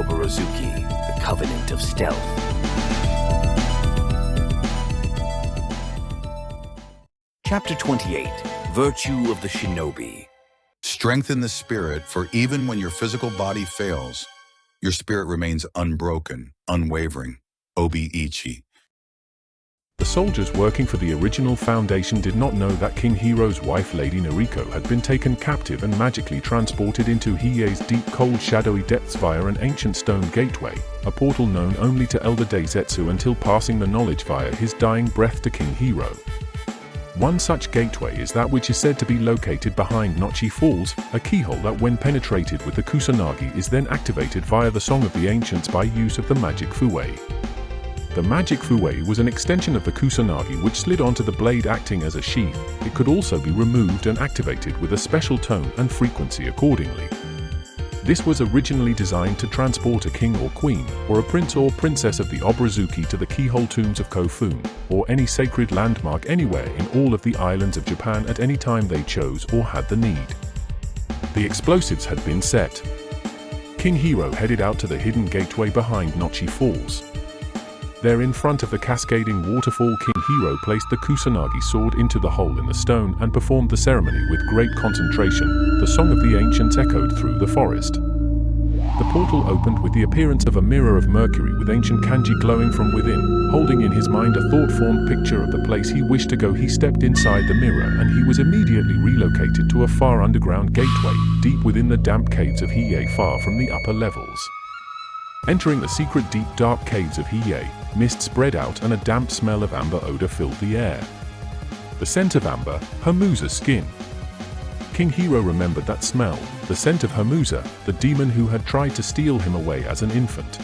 Oborozuki, the Covenant of Stealth. Chapter 28, Virtue of the Shinobi. Strengthen the spirit, for even when your physical body fails, your spirit remains unbroken, unwavering. Obi-Ichi. The soldiers working for the original Foundation did not know that King Hiro's wife Lady Noriko had been taken captive and magically transported into Hiei's deep cold shadowy depths via an ancient stone gateway, a portal known only to Elder Deisetsu until passing the knowledge via his dying breath to King Hiro. One such gateway is that which is said to be located behind Nochi Falls, a keyhole that when penetrated with the Kusanagi is then activated via the Song of the Ancients by use of the magic Fuwei. The magic Fuwei was an extension of the Kusanagi which slid onto the blade acting as a sheath. It could also be removed and activated with a special tone and frequency accordingly. This was originally designed to transport a king or queen, or a prince or princess of the Oborozuki to the keyhole tombs of Kofun, or any sacred landmark anywhere in all of the islands of Japan at any time they chose or had the need. The explosives had been set. King Hiro headed out to the hidden gateway behind Nochi Falls. There in front of the cascading waterfall, King Hiro placed the Kusanagi sword into the hole in the stone and performed the ceremony with great concentration. The Song of the Ancients echoed through the forest. The portal opened with the appearance of a mirror of Mercury with ancient kanji glowing from within. Holding in his mind a thought-formed picture of the place he wished to go, he stepped inside the mirror and he was immediately relocated to a far underground gateway, deep within the damp caves of Hiei, far from the upper levels. Entering the secret deep dark caves of Hiei, mist spread out and a damp smell of amber odor filled the air. The scent of amber, Hamuza's skin. King Hiro remembered that smell, the scent of Hamuza, the demon who had tried to steal him away as an infant.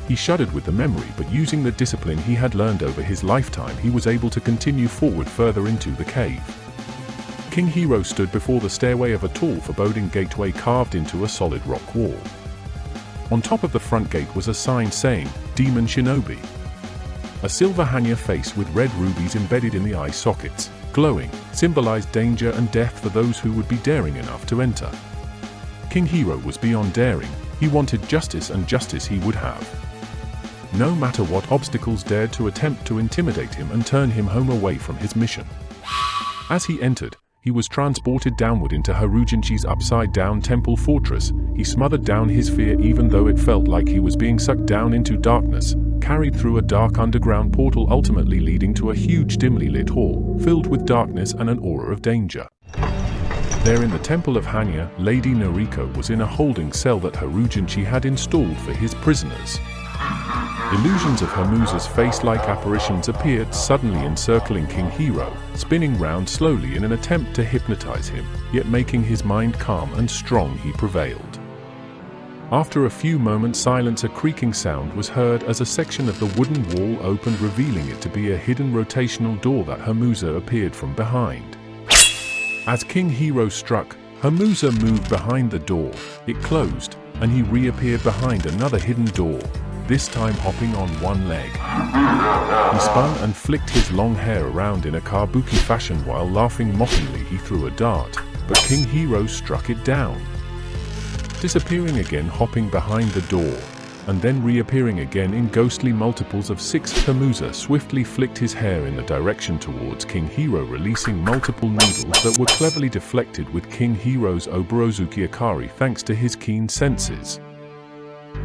He shuddered with the memory, but using the discipline he had learned over his lifetime, he was able to continue forward further into the cave. King Hiro stood before the stairway of a tall foreboding gateway carved into a solid rock wall. On top of the front gate was a sign saying, Demon Shinobi. A silver hanya face with red rubies embedded in the eye sockets, glowing, symbolized danger and death for those who would be daring enough to enter. King Hiro was beyond daring, he wanted justice, and justice he would have. No matter what obstacles dared to attempt to intimidate him and turn him home away from his mission. As he entered, he was transported downward into Harujinshi's upside-down temple fortress. He smothered down his fear even though it felt like he was being sucked down into darkness, carried through a dark underground portal ultimately leading to a huge dimly lit hall, filled with darkness and an aura of danger. There in the temple of Hanya, Lady Noriko was in a holding cell that Harujinshi had installed for his prisoners. Illusions of Hamuza's face-like apparitions appeared suddenly encircling King Hiro, spinning round slowly in an attempt to hypnotize him, yet making his mind calm and strong he prevailed. After a few moments' silence, a creaking sound was heard as a section of the wooden wall opened, revealing it to be a hidden rotational door that Hamuza appeared from behind. As King Hiro struck, Hamuza moved behind the door, it closed, and he reappeared behind another hidden door, this time hopping on one leg. He spun and flicked his long hair around in a kabuki fashion while laughing mockingly. He threw a dart, but King Hiro struck it down. Disappearing again, hopping behind the door, and then reappearing again in ghostly multiples of 6, Hamuza swiftly flicked his hair in the direction towards King Hiro, releasing multiple needles that were cleverly deflected with King Hiro's Oborozuki A.K.A thanks to his keen senses.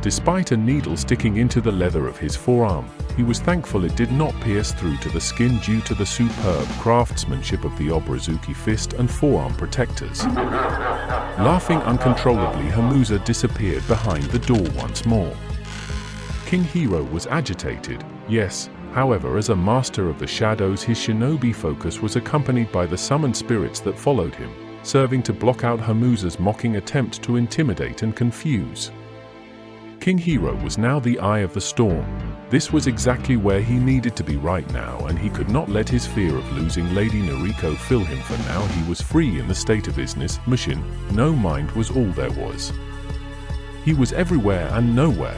Despite a needle sticking into the leather of his forearm, he was thankful it did not pierce through to the skin due to the superb craftsmanship of the Oborozuki fist and forearm protectors. Laughing uncontrollably, Hamuza disappeared behind the door once more. King Hiro was agitated, yes, however, as a master of the shadows, his shinobi focus was accompanied by the summoned spirits that followed him, serving to block out Hamuza's mocking attempt to intimidate and confuse. King Hiro was now the eye of the storm. This was exactly where he needed to be right now, and he could not let his fear of losing Lady Noriko fill him. For now he was free in the state of business, mission, no mind was all there was. He was everywhere and nowhere.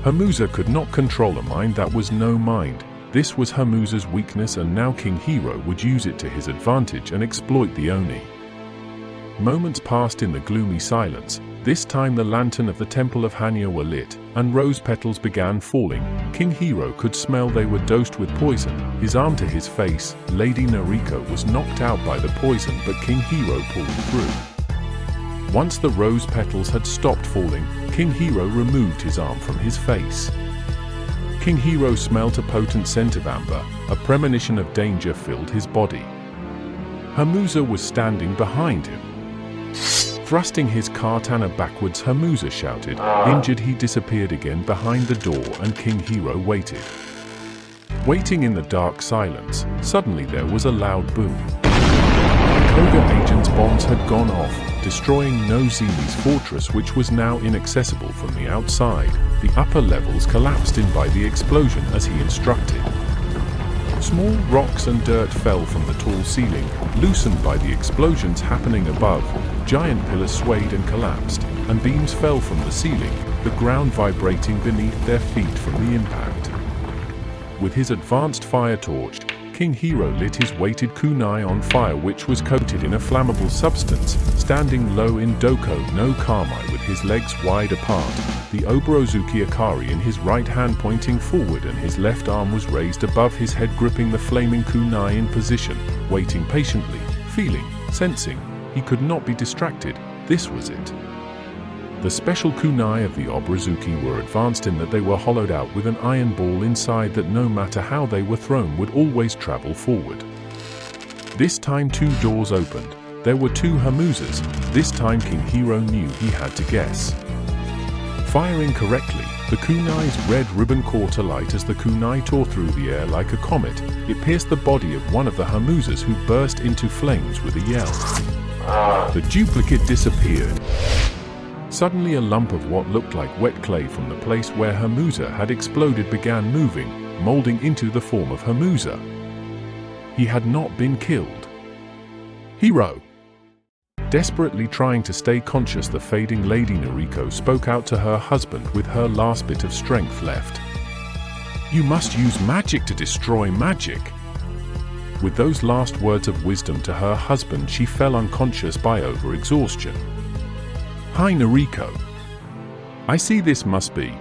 Hamuza could not control a mind that was no mind. This was Hamuza's weakness, and now King Hiro would use it to his advantage and exploit the Oni. Moments passed in the gloomy silence, This time the lantern of the temple of Hanya were lit, and rose petals began falling. King Hiro could smell they were dosed with poison. His arm to his face, Lady Noriko was knocked out by the poison, but King Hiro pulled through. Once the rose petals had stopped falling, King Hiro removed his arm from his face. King Hiro smelt a potent scent of amber. A premonition of danger filled his body. Hamuza was standing behind him. Thrusting his katana backwards, Hamuza shouted. Injured, he disappeared again behind the door, and King Hiro waited. Waiting in the dark silence, suddenly there was a loud boom. Koga agents' bombs had gone off, destroying Nozi's fortress, which was now inaccessible from the outside. The upper levels collapsed in by the explosion as he instructed. Small rocks and dirt fell from the tall ceiling, loosened by the explosions happening above. Giant pillars swayed and collapsed, and beams fell from the ceiling, the ground vibrating beneath their feet from the impact. With his advanced fire torch, King Hiro lit his weighted kunai on fire, which was coated in a flammable substance. Standing low in Doko no Kami with his legs wide apart, the Oborozuki A.K.A in his right hand pointing forward, and his left arm was raised above his head, gripping the flaming kunai in position, waiting patiently, feeling, sensing. He could not be distracted. This was it. The special kunai of the Oborozuki were advanced in that they were hollowed out with an iron ball inside that no matter how they were thrown would always travel forward. This time 2 doors opened. There were 2 Hamuzas. This time King Hiro knew he had to guess. Firing correctly, the kunai's red ribbon caught alight as the kunai tore through the air like a comet. It pierced the body of one of the Hamuzas, who burst into flames with a yell. The duplicate disappeared. Suddenly a lump of what looked like wet clay from the place where Hamuza had exploded began moving, molding into the form of Hamuza. He had not been killed. Hiro! Desperately trying to stay conscious, the fading Lady Noriko spoke out to her husband with her last bit of strength left. "You must use magic to destroy magic." With those last words of wisdom to her husband, she fell unconscious by overexhaustion. "Hi Noriko. I see this must be."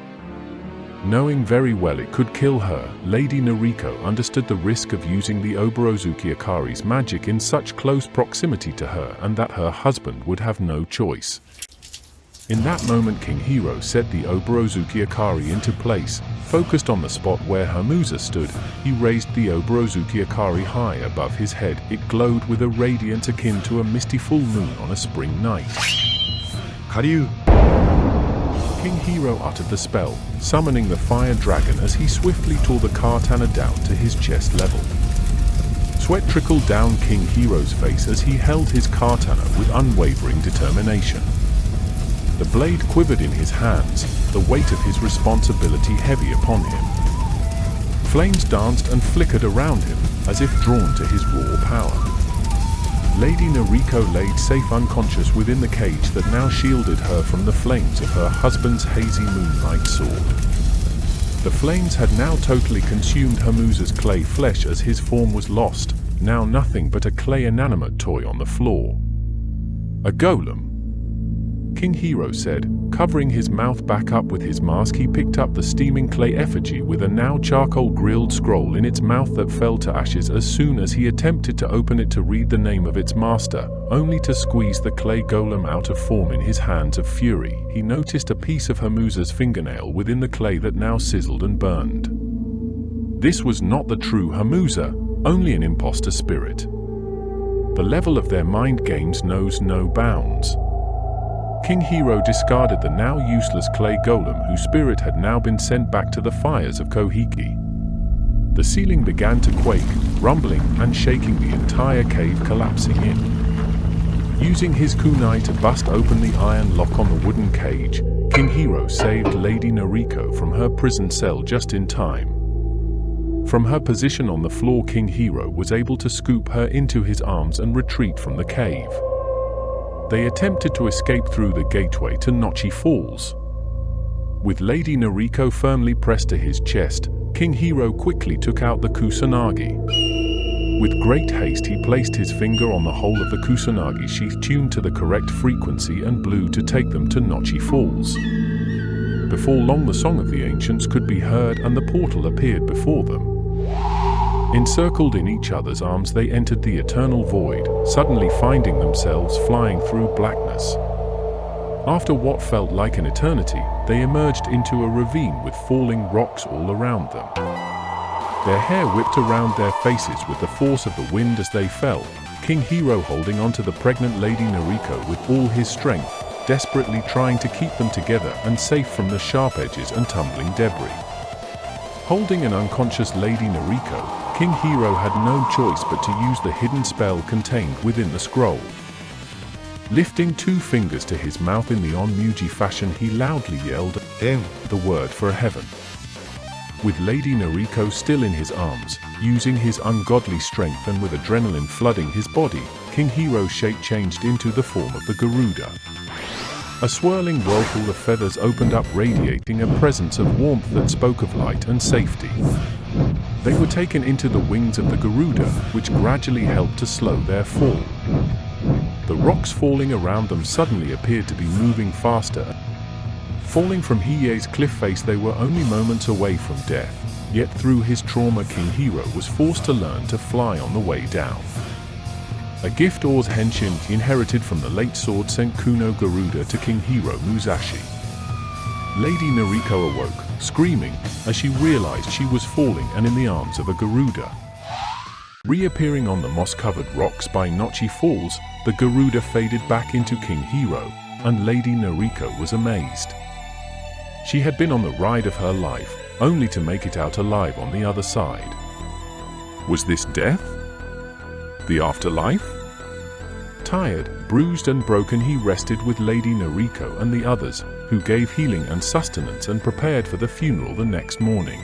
Knowing very well it could kill her, Lady Noriko understood the risk of using the Oborozuki A.K.A.'s magic in such close proximity to her, and that her husband would have no choice. In that moment King Hiro set the Oborozuki A.K.A. into place. Focused on the spot where Hamuza stood, he raised the Oborozuki A.K.A. high above his head. It glowed with a radiance akin to a misty full moon on a spring night. Karyu! King Hiro uttered the spell, summoning the fire dragon as he swiftly tore the katana down to his chest level. Sweat trickled down King Hiro's face as he held his katana with unwavering determination. The blade quivered in his hands, the weight of his responsibility heavy upon him. Flames danced and flickered around him, as if drawn to his raw power. Lady Noriko laid safe unconscious within the cage that now shielded her from the flames of her husband's hazy moonlight sword. The flames had now totally consumed Hamuza's clay flesh as his form was lost, now nothing but a clay inanimate toy on the floor. "A golem," King Hiro said, covering his mouth back up with his mask. He picked up the steaming clay effigy with a now charcoal grilled scroll in its mouth that fell to ashes as soon as he attempted to open it to read the name of its master, only to squeeze the clay golem out of form in his hands of fury. He noticed a piece of Hamuza's fingernail within the clay that now sizzled and burned. This was not the true Hamuza, only an imposter spirit. The level of their mind games knows no bounds. King Hiro discarded the now useless clay golem, whose spirit had now been sent back to the fires of Kohiki. The ceiling began to quake, rumbling and shaking, the entire cave collapsing in. Using his kunai to bust open the iron lock on the wooden cage, King Hiro saved Lady Noriko from her prison cell just in time. From her position on the floor, King Hiro was able to scoop her into his arms and retreat from the cave. They attempted to escape through the gateway to Nochi Falls. With Lady Noriko firmly pressed to his chest, King Hiro quickly took out the kusanagi. With great haste he placed his finger on the hole of the kusanagi sheath tuned to the correct frequency and blew to take them to Nochi Falls. Before long the song of the ancients could be heard and the portal appeared before them. Encircled in each other's arms they entered the eternal void, suddenly finding themselves flying through blackness. After what felt like an eternity, they emerged into a ravine with falling rocks all around them. Their hair whipped around their faces with the force of the wind as they fell, King Hiro holding onto the pregnant Lady Noriko with all his strength, desperately trying to keep them together and safe from the sharp edges and tumbling debris. Holding an unconscious Lady Noriko, King Hiro had no choice but to use the hidden spell contained within the scroll. Lifting 2 fingers to his mouth in the Onmuji fashion, he loudly yelled, the word for heaven. With Lady Noriko still in his arms, using his ungodly strength and with adrenaline flooding his body, King Hiro's shape changed into the form of the Garuda. A swirling whirlpool of feathers opened up, radiating a presence of warmth that spoke of light and safety. They were taken into the wings of the Garuda, which gradually helped to slow their fall. The rocks falling around them suddenly appeared to be moving faster. Falling from Hiei's cliff face, they were only moments away from death, yet through his trauma King Hiro was forced to learn to fly on the way down. A gift Oz Henshin inherited from the late sword sent Kuno Garuda to King Hiro Musashi. Lady Noriko awoke, screaming, as she realized she was falling and in the arms of a Garuda. Reappearing on the moss-covered rocks by Nochi Falls, the Garuda faded back into King Hiro, and Lady Noriko was amazed. She had been on the ride of her life, only to make it out alive on the other side. Was this death? The afterlife? Tired, bruised and broken, he rested with Lady Noriko and the others, who gave healing and sustenance and prepared for the funeral the next morning.